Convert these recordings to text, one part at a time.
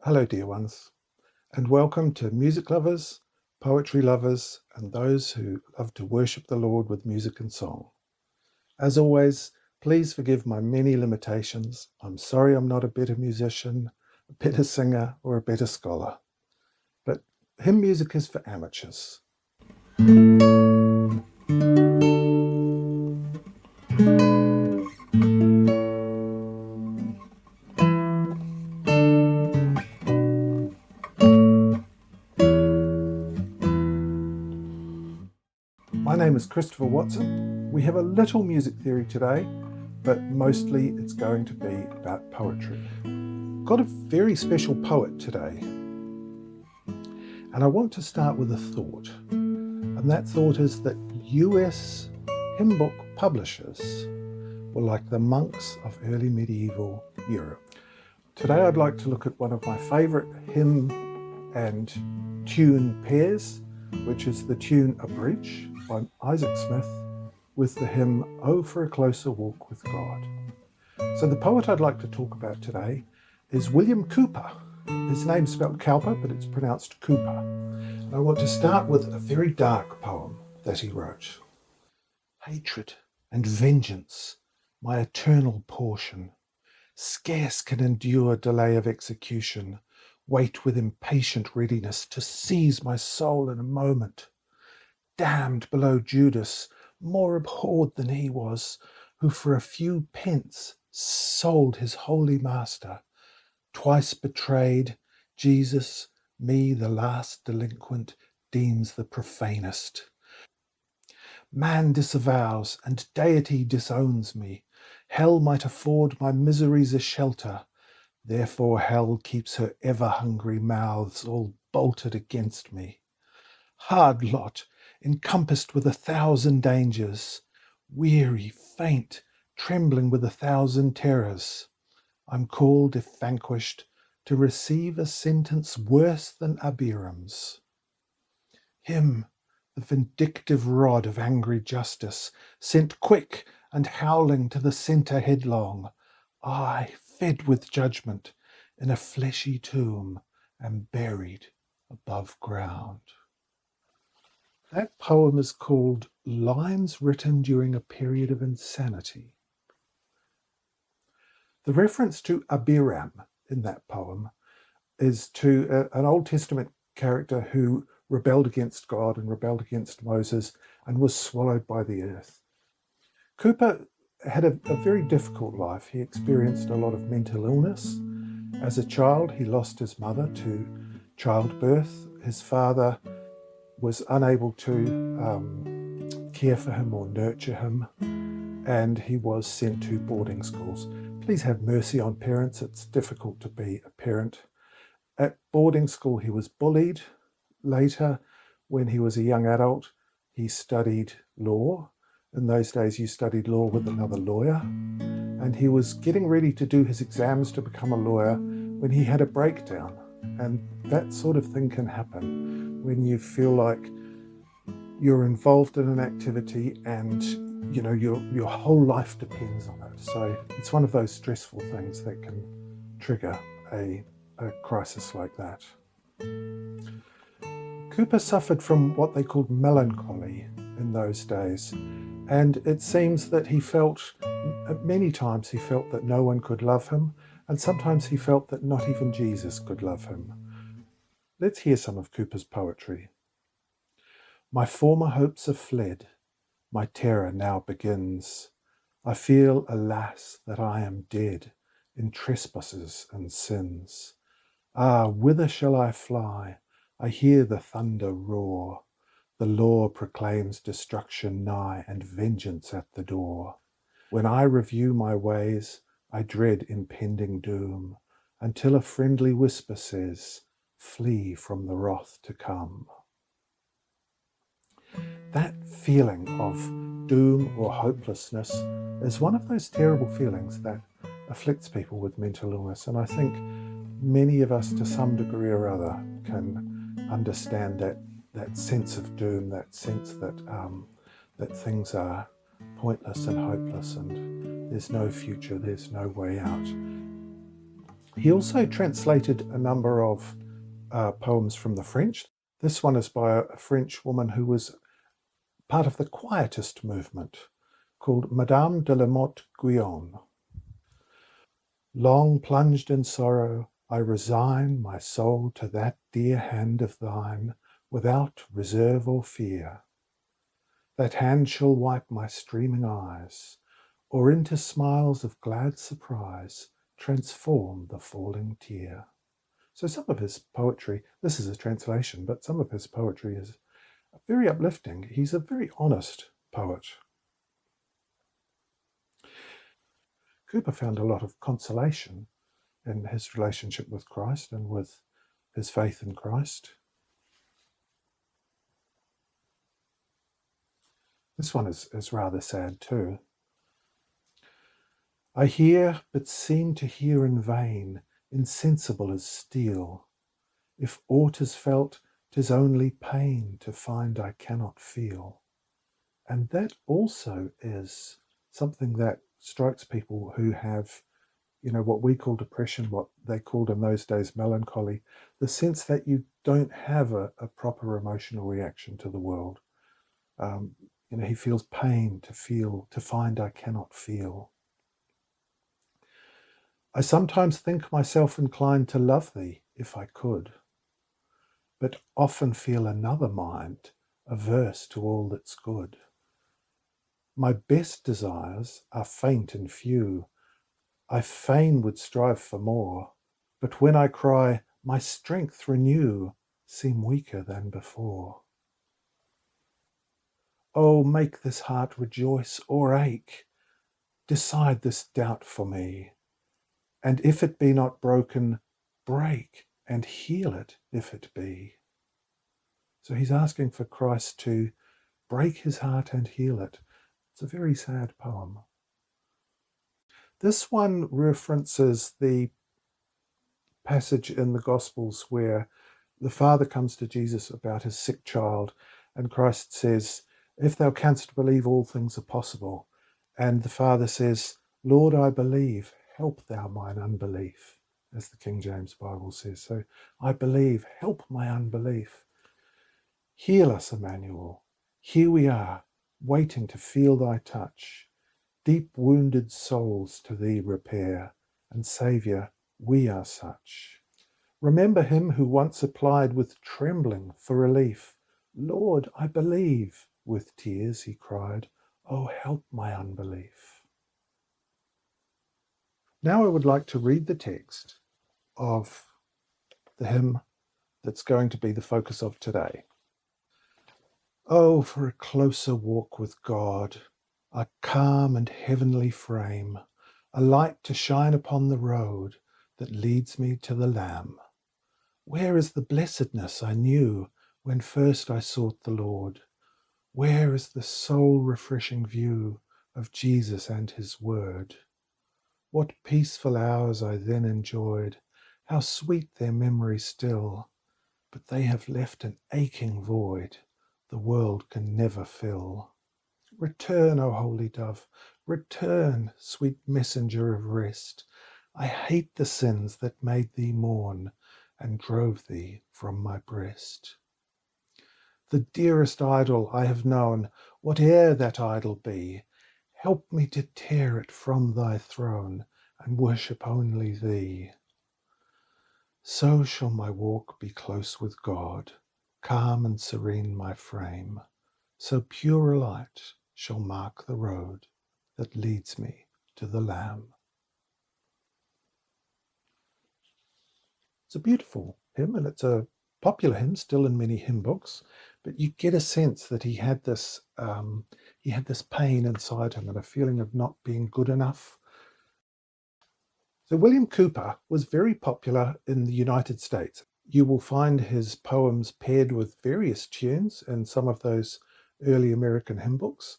Hello, dear ones, and welcome to music lovers, poetry lovers, and those who love to worship the Lord with music and song. As always, please forgive my many limitations. I'm sorry I'm not a better musician, a better singer, or a better scholar. But hymn music is for amateurs. My name is Christopher Watson. We have a little music theory today, but mostly it's going to be about poetry. Got a very special poet today, and I want to start with a thought. And that thought is that US hymn book publishers were like the monks of early medieval Europe. Today I'd like to look at one of my favourite hymn and tune pairs, which is the tune A Bridge by Isaac Smith with the hymn Oh for a Closer Walk with God. So the poet I'd like to talk about today is William Cowper. His name's spelled Cowper, but it's pronounced Cooper. And I want to start with a very dark poem that he wrote. Hatred and vengeance, my eternal portion, scarce can endure delay of execution, wait with impatient readiness to seize my soul in a moment. Damned below Judas, more abhorred than he was, who for a few pence sold his holy master, twice betrayed, Jesus, me the last delinquent, deems the profanest. Man disavows, and deity disowns me. Hell might afford my miseries a shelter. Therefore hell keeps her ever-hungry mouths all bolted against me. Hard lot, encompassed with 1,000 dangers, weary, faint, trembling with 1,000 terrors. I'm called, if vanquished, to receive a sentence worse than Abiram's. Him, the vindictive rod of angry justice, sent quick and howling to the centre headlong, I, fed with judgment, in a fleshy tomb, am buried above ground. That poem is called Lines Written During a Period of Insanity. The reference to Abiram in that poem is to an Old Testament character who rebelled against God and rebelled against Moses and was swallowed by the earth. Cowper had a very difficult life. He experienced a lot of mental illness. As a child, he lost his mother to childbirth. His father was unable to care for him or nurture him, and he was sent to boarding schools. Please have mercy on parents. It's difficult to be a parent. At boarding school, he was bullied. Later, when he was a young adult, he studied law. In those days, you studied law with another lawyer. And he was getting ready to do his exams to become a lawyer when he had a breakdown. And that sort of thing can happen when you feel like you're involved in an activity and your whole life depends on it. So it's one of those stressful things that can trigger a crisis like that. Cowper suffered from what they called melancholy in those days, and it seems that many times he felt that no one could love him, and sometimes he felt that not even Jesus could love him. Let's hear some of Cowper's poetry. My former hopes are fled, my terror now begins. I feel, alas, that I am dead in trespasses and sins. Ah, whither shall I fly? I hear the thunder roar. The law proclaims destruction nigh and vengeance at the door. When I review my ways, I dread impending doom, until a friendly whisper says, flee from the wrath to come. That feeling of doom or hopelessness is one of those terrible feelings that afflicts people with mental illness, and I think many of us to some degree or other can understand that sense of doom, that sense that things are pointless and hopeless and there's no future, there's no way out. He also translated a number of poems from the French. This one is by a French woman who was part of the Quietist movement called Madame de la Motte Guyon. Long plunged in sorrow, I resign my soul to that dear hand of thine, without reserve or fear. That hand shall wipe my streaming eyes, or into smiles of glad surprise transform the falling tear. So some of his poetry, this is a translation, but some of his poetry is very uplifting. He's a very honest poet. Cowper found a lot of consolation in his relationship with Christ and with his faith in Christ. This one is rather sad too. I hear, but seem to hear in vain, insensible as steel. If aught is felt, 'tis only pain to find I cannot feel. And that also is something that strikes people who have, what we call depression, what they called in those days melancholy, the sense that you don't have a proper emotional reaction to the world. He feels pain to find I cannot feel. I sometimes think myself inclined to love thee, if I could, but often feel another mind, averse to all that's good. My best desires are faint and few. I fain would strive for more, but when I cry, my strength renew, seem weaker than before. Oh, make this heart rejoice or ache, decide this doubt for me, and if it be not broken, break and heal it if it be. So he's asking for Christ to break his heart and heal it. It's a very sad poem. This one references the passage in the Gospels where the father comes to Jesus about his sick child, and Christ says, if thou canst believe, all things are possible. And the father says, Lord, I believe, help thou mine unbelief, as the King James Bible says. So I believe, help my unbelief. Heal us, Emmanuel. Here we are, waiting to feel thy touch. Deep wounded souls to thee repair, and Saviour, we are such. Remember him who once applied with trembling for relief. Lord, I believe, with tears he cried, oh, help my unbelief. Now I would like to read the text of the hymn that's going to be the focus of today. Oh, for a closer walk with God, a calm and heavenly frame, a light to shine upon the road that leads me to the Lamb. Where is the blessedness I knew when first I sought the Lord? Where is the soul-refreshing view of Jesus and his word? What peaceful hours I then enjoyed, how sweet their memory still, but they have left an aching void the world can never fill. Return, O holy dove, return, sweet messenger of rest. I hate the sins that made thee mourn and drove thee from my breast. The dearest idol I have known, whate'er that idol be, help me to tear it from thy throne and worship only thee. So shall my walk be close with God, calm and serene my frame, so pure a light shall mark the road that leads me to the Lamb. It's a beautiful hymn, and it's a popular hymn still in many hymn books, but you get a sense that he had this pain inside him and a feeling of not being good enough. So William Cowper was very popular in the United States. You will find his poems paired with various tunes in some of those early American hymn books,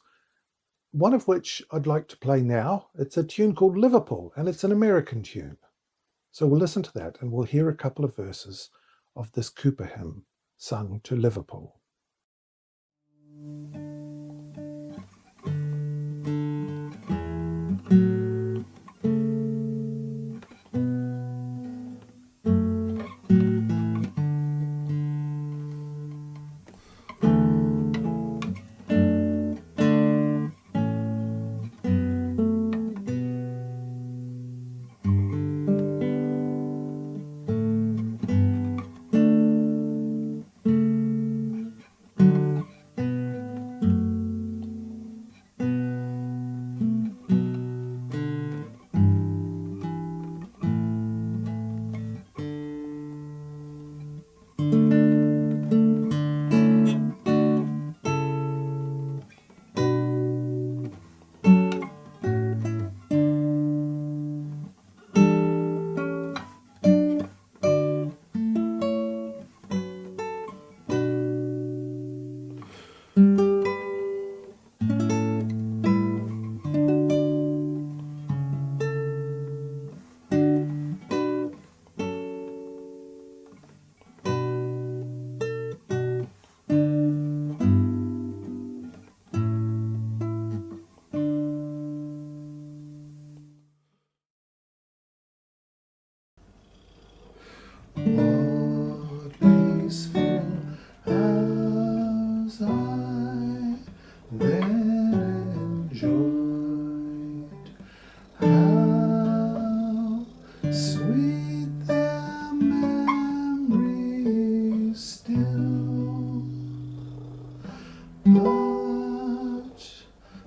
one of which I'd like to play now. It's a tune called Liverpool, and it's an American tune. So we'll listen to that and we'll hear a couple of verses of this Cowper hymn sung to Liverpool. What peaceful hours I then enjoyed. How sweet their memories still, but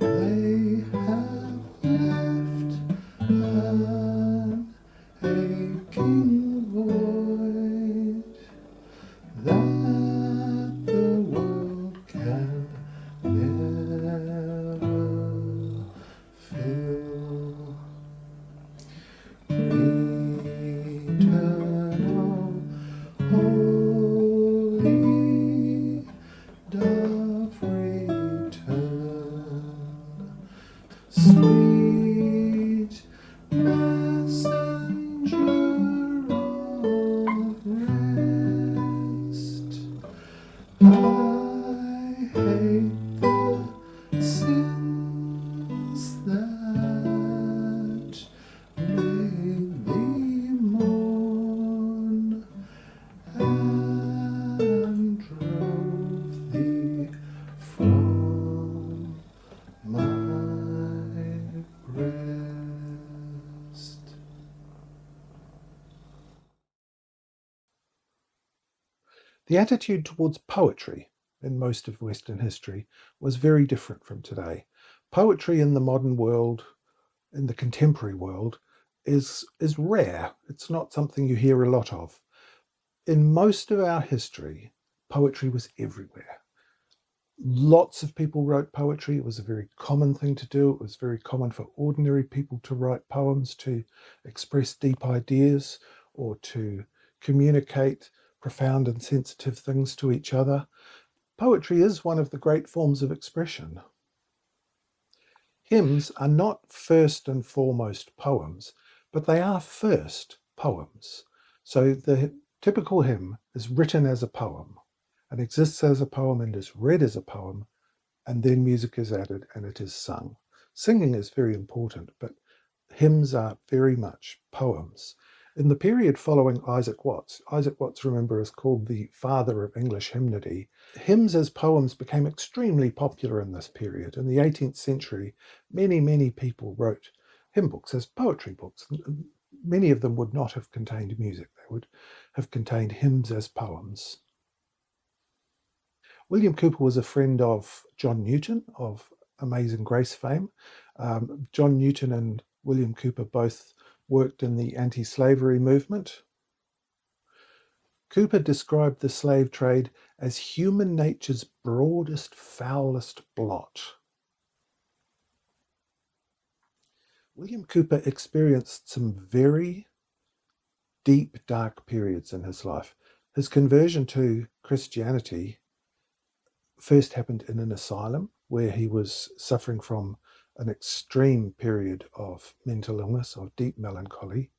they have left an aching void that the world can never fill. Eternal, holy dove, return, sweet messenger of rest. I hate the sins that made thee mourn and drove thee from my breast. The attitude towards poetry in most of Western history was very different from today. Poetry in the modern world, in the contemporary world, is rare. It's not something you hear a lot of. In most of our history, poetry was everywhere. Lots of people wrote poetry. It was a very common thing to do. It was very common for ordinary people to write poems to express deep ideas or to communicate profound and sensitive things to each other. Poetry is one of the great forms of expression. Hymns are not first and foremost poems, but they are first poems. So the typical hymn is written as a poem and exists as a poem and is read as a poem, and then music is added and it is sung. Singing is very important, but hymns are very much poems. In the period following Isaac Watts, remember, is called the father of English hymnody. Hymns as poems became extremely popular in this period. In the 18th century, many people wrote hymn books as poetry books. Many of them would not have contained music. They would have contained hymns as poems. William Cowper was a friend of John Newton of Amazing Grace fame. John Newton and William Cowper both worked in the anti-slavery movement. Cowper described the slave trade as human nature's broadest, foulest blot. William Cowper experienced some very deep, dark periods in his life. His conversion to Christianity first happened in an asylum where he was suffering from an extreme period of mental illness, of deep melancholy.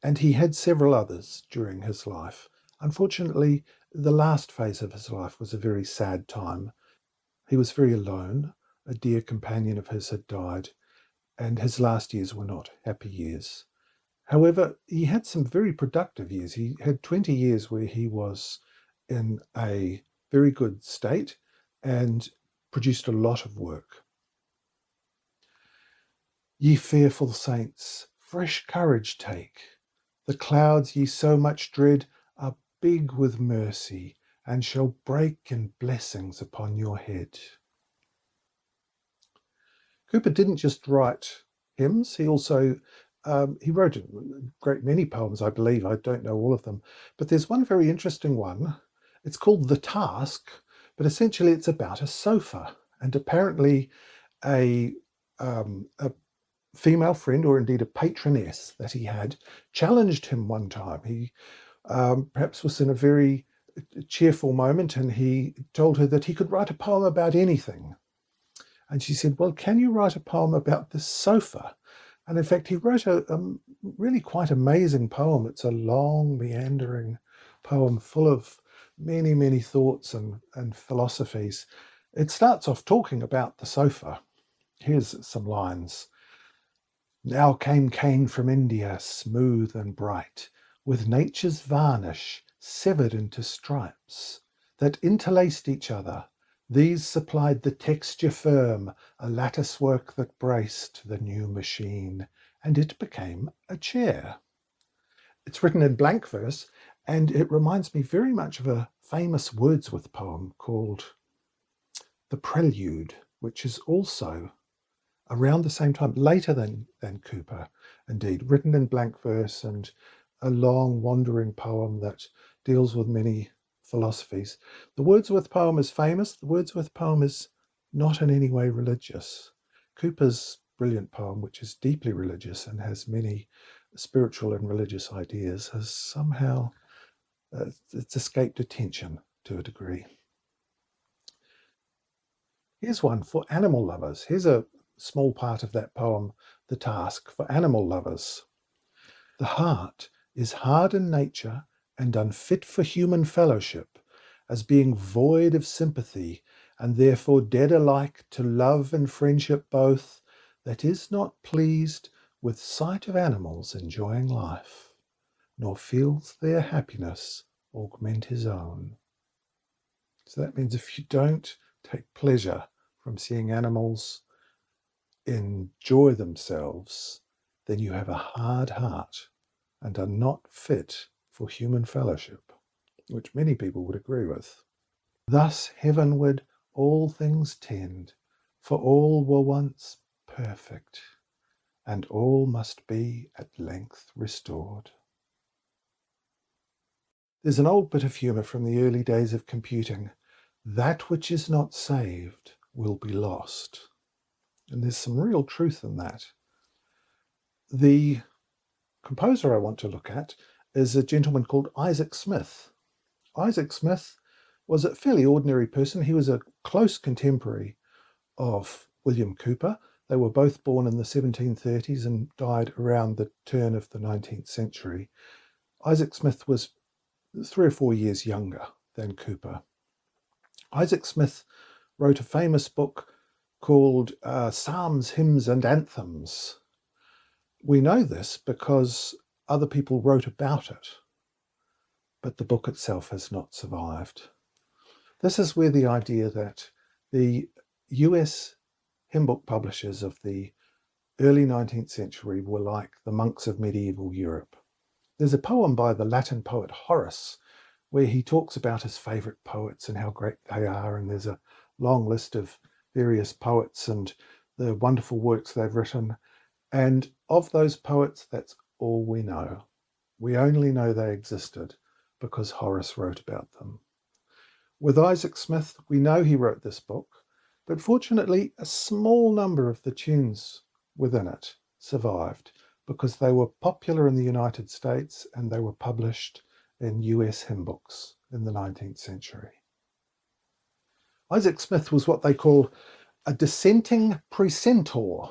And he had several others during his life. Unfortunately, the last phase of his life was a very sad time. He was very alone. A dear companion of his had died, and his last years were not happy years. However, he had some very productive years. He had 20 years where he was in a very good state and produced a lot of work. Ye fearful saints, fresh courage take. The clouds ye so much dread are big with mercy, and shall break in blessings upon your head. Cowper didn't just write hymns, he also he wrote a great many poems, I believe. I don't know all of them, but there's one very interesting one. It's called The Task, but essentially it's about a sofa, and apparently a female friend, or indeed a patroness that he had, challenged him one time. He perhaps was in a very cheerful moment, and he told her that he could write a poem about anything. And she said, well, can you write a poem about this sofa? And in fact, he wrote a really quite amazing poem. It's a long, meandering poem full of many thoughts and philosophies. It starts off talking about the sofa. Here's some lines. Now came Cain from India, smooth and bright, with nature's varnish severed into stripes, that interlaced each other. These supplied the texture firm, a lattice work that braced the new machine, and it became a chair. It's written in blank verse, and it reminds me very much of a famous Wordsworth poem called The Prelude, which is also around the same time, later than Cowper, indeed, written in blank verse, and a long wandering poem that deals with many philosophies. The Wordsworth poem is famous. The Wordsworth poem is not in any way religious. Cowper's brilliant poem, which is deeply religious and has many spiritual and religious ideas, has somehow it's escaped attention to a degree. Here's one for animal lovers. Here's a small part of that poem, The Task, for animal lovers. The heart is hard in nature and unfit for human fellowship, as being void of sympathy, and therefore dead alike to love and friendship both, that is not pleased with sight of animals enjoying life, nor feels their happiness augment his own. So that means if you don't take pleasure from seeing animals enjoy themselves, then you have a hard heart and are not fit for human fellowship, which many people would agree with. Thus heavenward all things tend, for all were once perfect, and all must be at length restored. There's an old bit of humour from the early days of computing. That which is not saved will be lost. And there's some real truth in that. The composer I want to look at is a gentleman called Isaac Smith. Isaac Smith was a fairly ordinary person. He was a close contemporary of William Cowper. They were both born in the 1730s and died around the turn of the 19th century. Isaac Smith was 3 or 4 years younger than Cowper. Isaac Smith wrote a famous book called Psalms, Hymns and Anthems. We know this because other people wrote about it, but the book itself has not survived. This is where the idea that the US hymn book publishers of the early 19th century were like the monks of medieval Europe. There's a poem by the Latin poet Horace where he talks about his favourite poets and how great they are, and there's a long list of various poets and the wonderful works they've written. And of those poets, that's all we know. We only know they existed because Horace wrote about them. With Isaac Smith, we know he wrote this book, but fortunately a small number of the tunes within it survived because they were popular in the United States and they were published in US hymn books in the 19th century. Isaac Smith was what they call a dissenting precentor.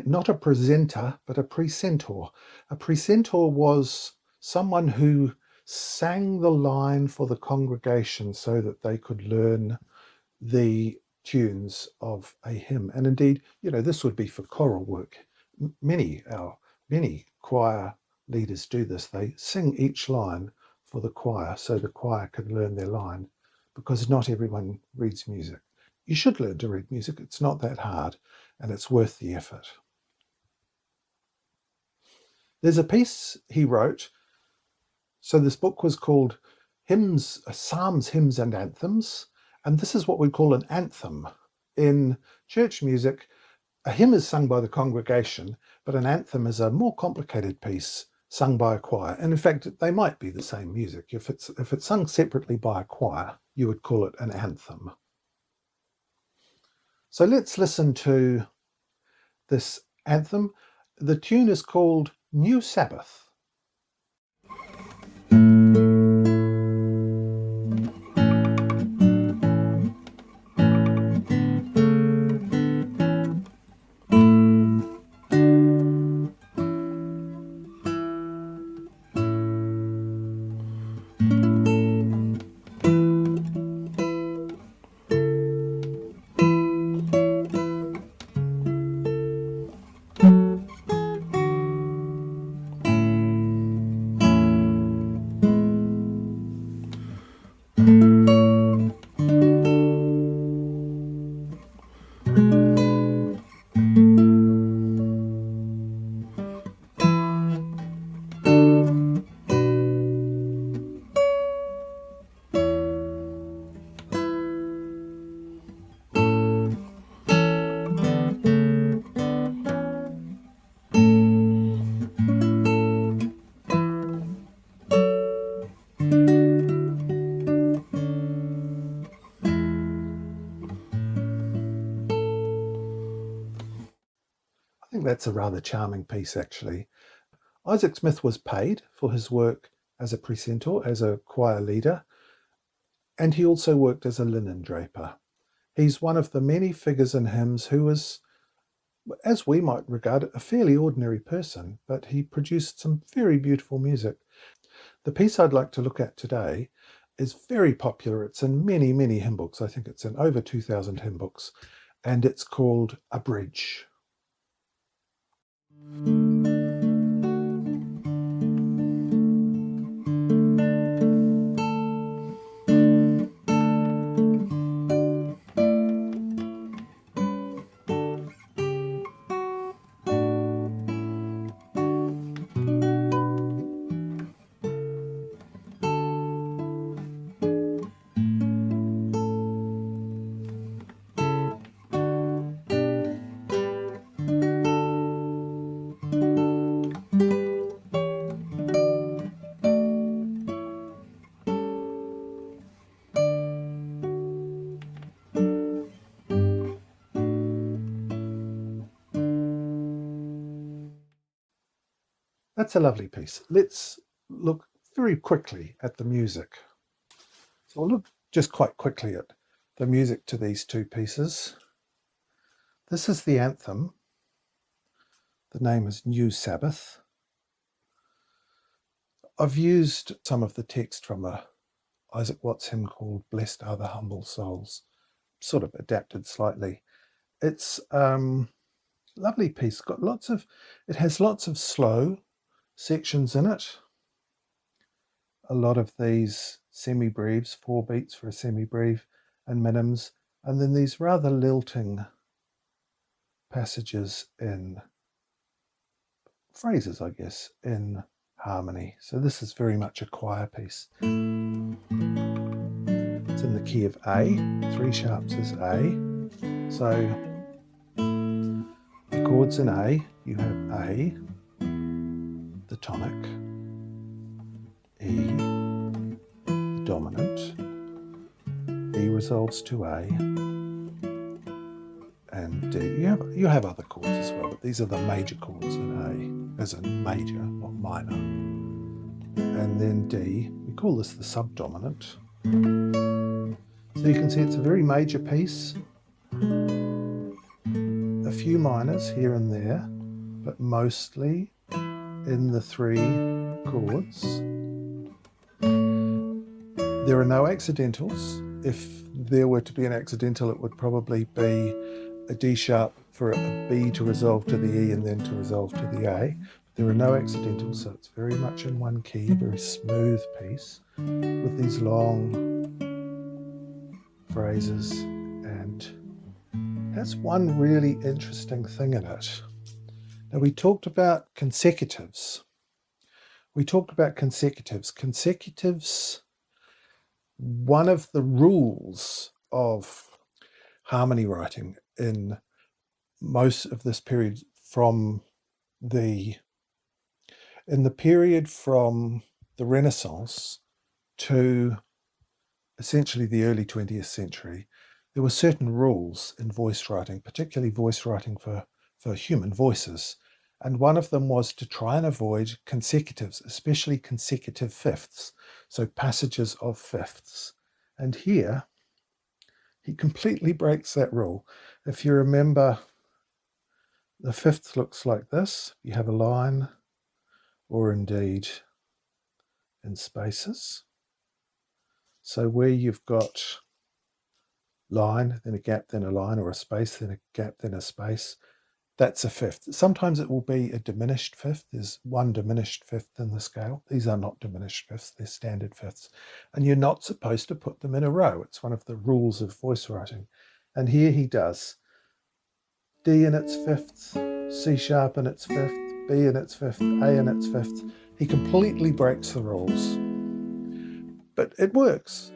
Not a presenter, but a precentor. A precentor was someone who sang the line for the congregation so that they could learn the tunes of a hymn. And indeed, this would be for choral work. Many choir leaders do this. They sing each line for the choir so the choir can learn their line, because not everyone reads music. You should learn to read music. It's not that hard, and it's worth the effort. There's a piece he wrote. So this book was called Psalms, Hymns and Anthems, and this is what we call an anthem. In church music, a hymn is sung by the congregation, but an anthem is a more complicated piece sung by a choir. And in fact, they might be the same music. If it's sung separately by a choir, you would call it an anthem. So let's listen to this anthem. The tune is called New Sabbath. that's a rather charming piece, actually. Isaac Smith was paid for his work as a precentor, as a choir leader, and he also worked as a linen draper. He's one of the many figures in hymns who was, as we might regard it, a fairly ordinary person, but he produced some very beautiful music. The piece I'd like to look at today is very popular. It's in many, many hymn books. I think it's in over 2,000 hymn books, and it's called A Bridge. That's a lovely piece. Let's look very quickly at the music. So we'll look just quite quickly at the music to these two pieces. This is the anthem. The name is New Sabbath. I've used some of the text from a Isaac Watts hymn called Blessed Are the Humble Souls, sort of adapted slightly. It's lovely piece. It has lots of slow sections in it. A lot of these semi-breves, 4 beats for a semi-breve, and minims, and then these rather lilting passages in phrases, I guess, in harmony. So this is very much a choir piece. It's in the key of A. 3 sharps is A. So the chords in A, you have A, the tonic, E, the dominant, E resolves to A, and D. You have other chords as well, but these are the major chords in A, as in major, not minor. And then D, we call this the subdominant. So you can see it's a very major piece. A few minors here and there, but mostly in the 3 chords. There are no accidentals. If there were to be an accidental, it would probably be a D sharp for a B to resolve to the E and then to resolve to the A. There are no accidentals, so it's very much in one key, a very smooth piece with these long phrases, and has one really interesting thing in it. Now, we talked about consecutives. Consecutives, one of the rules of harmony writing in most of this period in the period from the Renaissance to essentially the early 20th century, there were certain rules in voice writing, particularly voice writing for human voices. And one of them was to try and avoid consecutives, especially consecutive fifths, so passages of fifths. And here, he completely breaks that rule. If you remember, the fifth looks like this. You have a line, or indeed in spaces. So where you've got line, then a gap, then a line, or a space, then a gap, then a space, that's a fifth. Sometimes it will be a diminished fifth. There's one diminished fifth in the scale. These are not diminished fifths, they're standard fifths. And you're not supposed to put them in a row. It's one of the rules of voice writing. And here he does. D in its fifth, C sharp in its fifth, B in its fifth, A in its fifth. He completely breaks the rules. But it works.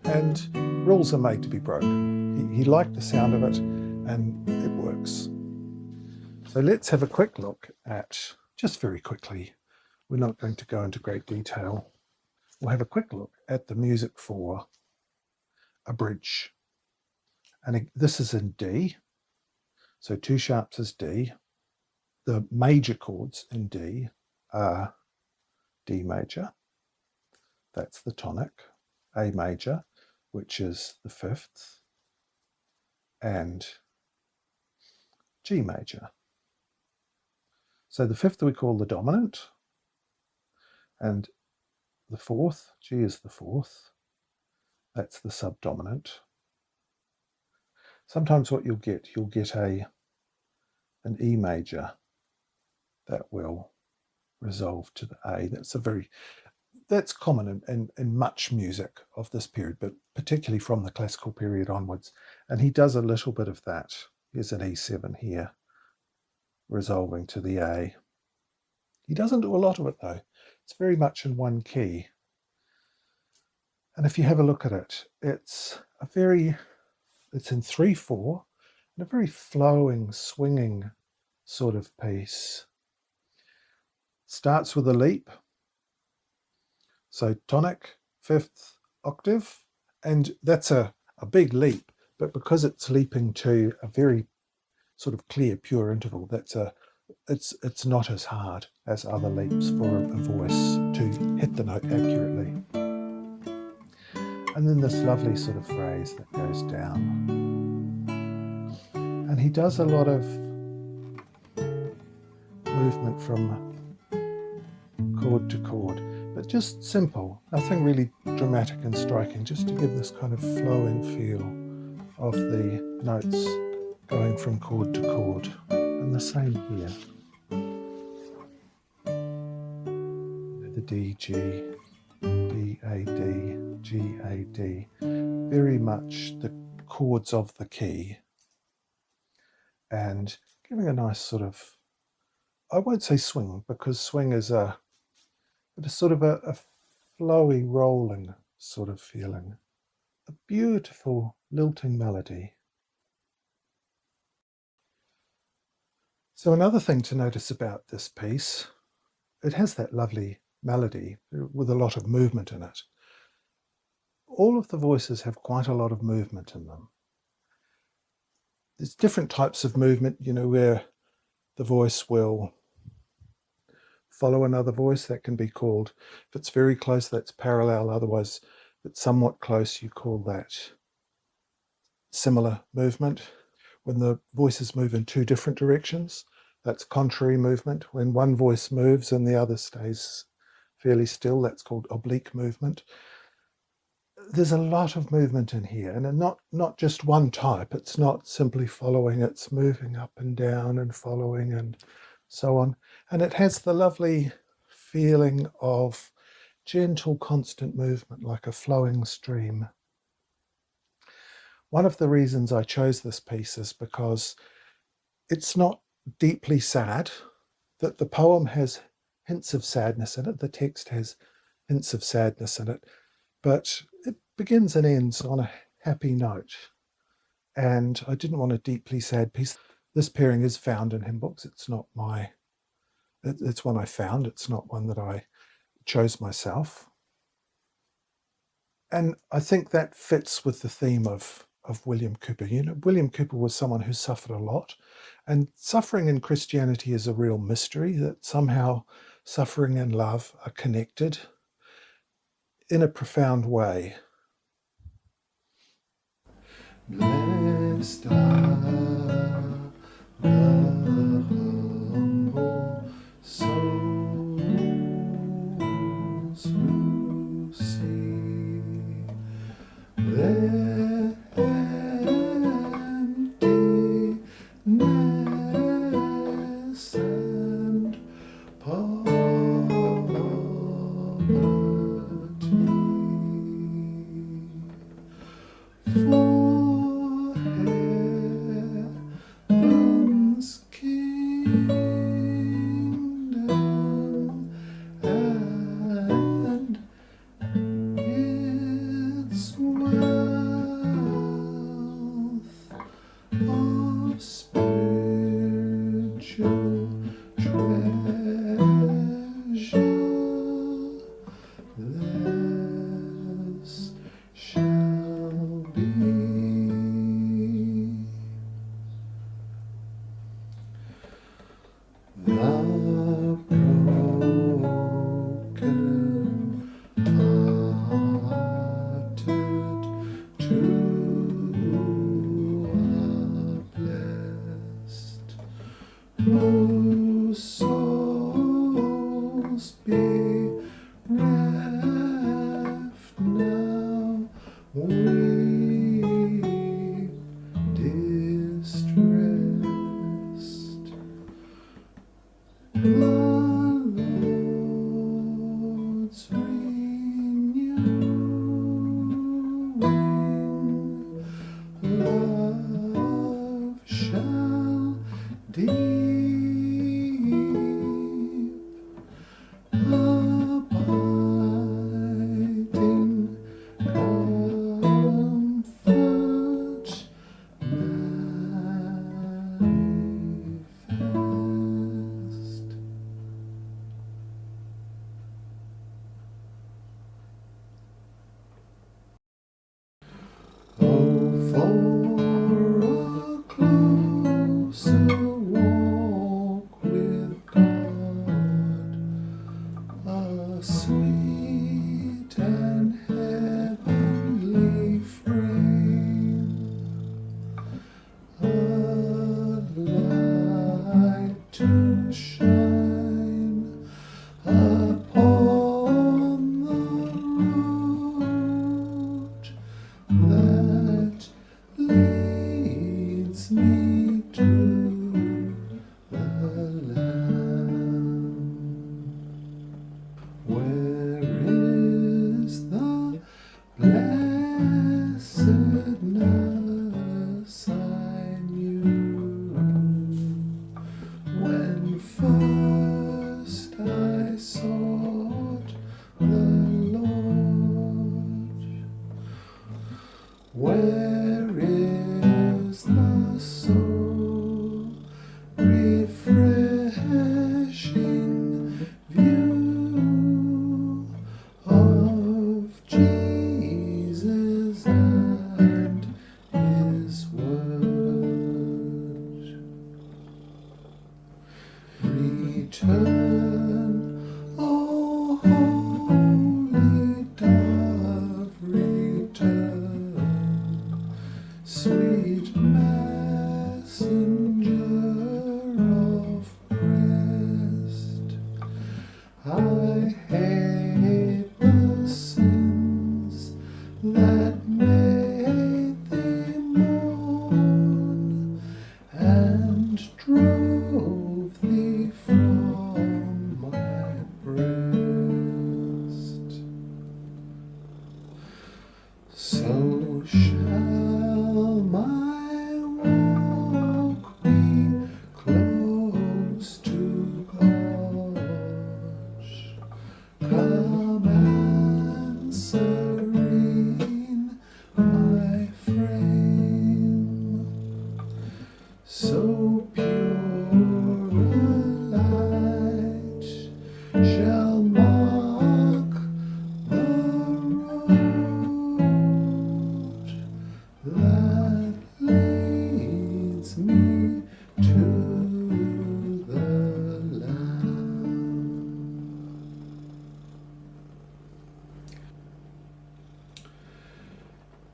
And rules are made to be broken. He liked the sound of it, and it works. So let's have a quick look at, just very quickly, we're not going to go into great detail. We'll have a quick look at the music for A Bridge. And this is in D. So 2 sharps is D. The major chords in D are D major, that's the tonic, A major, which is the fifth, and G major. So the fifth we call the dominant, and the fourth, G is the fourth, that's the subdominant. Sometimes what you'll get an E major that will resolve to the A. That's common in much music of this period, but particularly from the classical period onwards. And he does a little bit of that. Here's an E7 here, resolving to the A. He doesn't do a lot of it though. It's very much in one key. And if you have a look at it, it's in 3/4, and a very flowing, swinging sort of piece. Starts with a leap. So tonic, fifth octave, and that's a big leap, but because it's leaping to a very sort of clear, pure interval, it's not as hard as other leaps for a voice to hit the note accurately. And then this lovely sort of phrase that goes down. And he does a lot of movement from chord to chord, but just simple, nothing really dramatic and striking, just to give this kind of flowing feel of the notes going from chord to chord. And the same here. The D, G, D, A, D, G, A, D, very much the chords of the key, and giving a nice sort of, I won't say swing, because swing is a sort of a flowy, rolling sort of feeling. A beautiful lilting melody. So another thing to notice about this piece, it has that lovely melody with a lot of movement in it. All of the voices have quite a lot of movement in them. There's different types of movement, where the voice will follow another voice. That can be called, if it's very close, that's parallel. Otherwise, if it's somewhat close, you call that similar movement. When the voices move in two different directions, that's contrary movement. When one voice moves and the other stays fairly still, that's called oblique movement. There's a lot of movement in here, and not just one type. It's not simply following, it's moving up and down and following and so on. And it has the lovely feeling of gentle, constant movement, like a flowing stream. One of the reasons I chose this piece is because it's not deeply sad, that the poem has hints of sadness in it, the text has hints of sadness in it, but it begins and ends on a happy note. And I didn't want a deeply sad piece. This pairing is found in hymn books. It's one I found. It's not one that I chose myself. And I think that fits with the theme of William Cowper. William Cowper was someone who suffered a lot, and suffering in Christianity is a real mystery, that somehow suffering and love are connected in a profound way. Blessed are the humble souls who see their emptiness and poverty. For heaven's blessedness I knew when first I sought the Lord. Where is the soul refreshing view of Jesus and His word? Return, O holy dove, return, sweet messenger of rest. I hate the sins that made thee mourn and drove thee from my breast. So shall my walk be close to God. Come and serene my frame. So pure a light shall mark the road that leads me to the Lamb.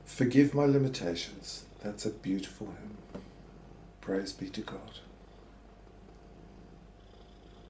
Forgive my limitations. That's a beautiful hymn. Praise be to God.